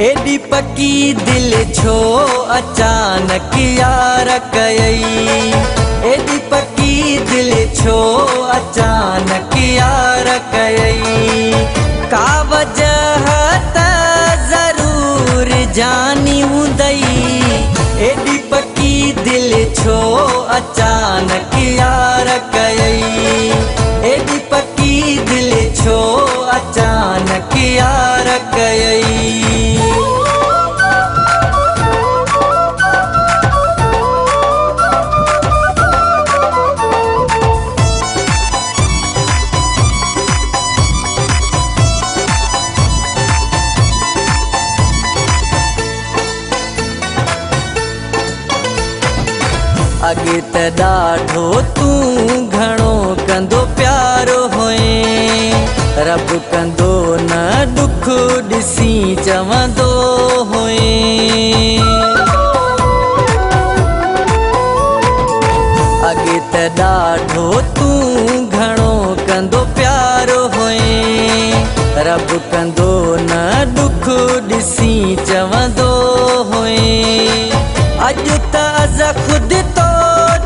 AD पक्की दिल छो अचानक यार कयई। एडी पक्की दिल छो अचानक यार कयई। का वजह त जरूर जानी हुंदई। एडी पक्की दिल छो अचानक यार कयई। एडी पक्की दिल छो अचानक यार कयई। अगे त ॾाढो तूं घणो कंदो प्यारो होए। रब कंदो न दुख ॾिसी चवंदो होए। अगे त ॾाढो तूं घणो कंदो प्यारो होए। रब कंदो न दुख ॾिसी चवंदो होए। अज त अज़ खुद तो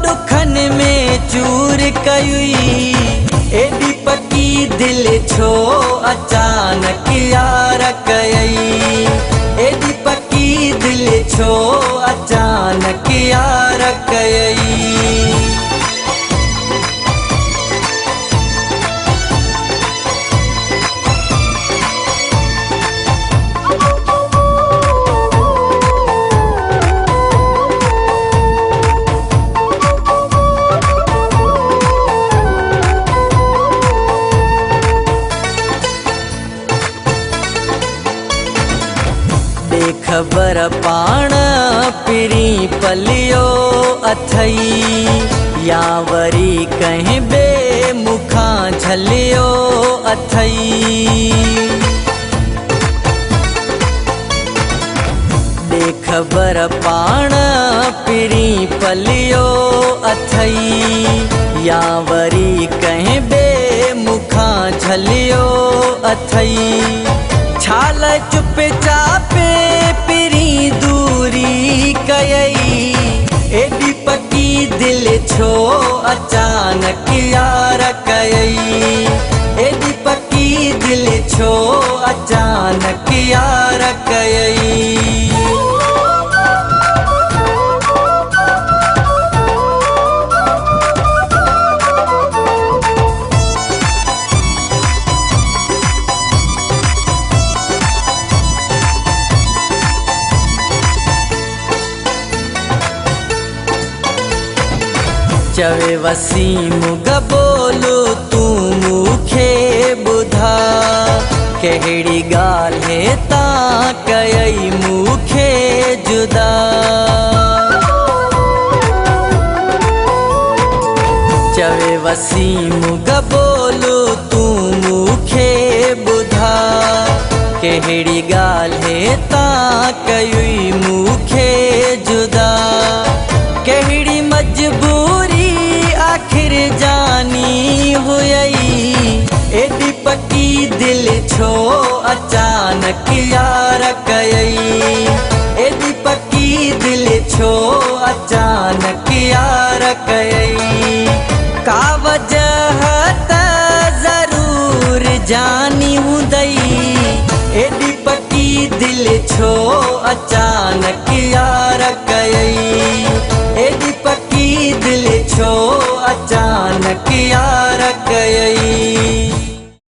दुखन में चूर कयुई। एडी पक्की दिल छो अचानक यार कयई। एडी पक्की दिल छो अचानक यार कयई। खबर पाण पिरी पलियो अथई। या वरी कहीं बे मुखा झलियो अथई। खबर पाण पिरी पलियो अथई। या वरी कहीं बे मुखा झलियो अथई। छाल चुप चापे पिरी दूरी कयई। एडी पक्की दिल छो अचानक यार कयई। एडी पक्की दिल छो अचानक यार कयई। चवे वसीम गबोलो तू मुखे बुधा। कहिड़ी ॻाल्हि ता कयई मुखे जुदा। चवे वसीम गबोलो तू मुखे बुधा। कहिड़ी ॻाल्हि ता कयई मुखे जुदा। कहिड़ी मजबूरी आखिर जानी हुई। एडी पक्की दिल छो अचानक यार कयई। एडी पक्की दिल छो अचानक यार कयई। का वजह त जरूर जानी हुंदई। एडी पक्की दिल छो अचानक यार कयई। एडी पक्की दिल छो अचानक यार कयई।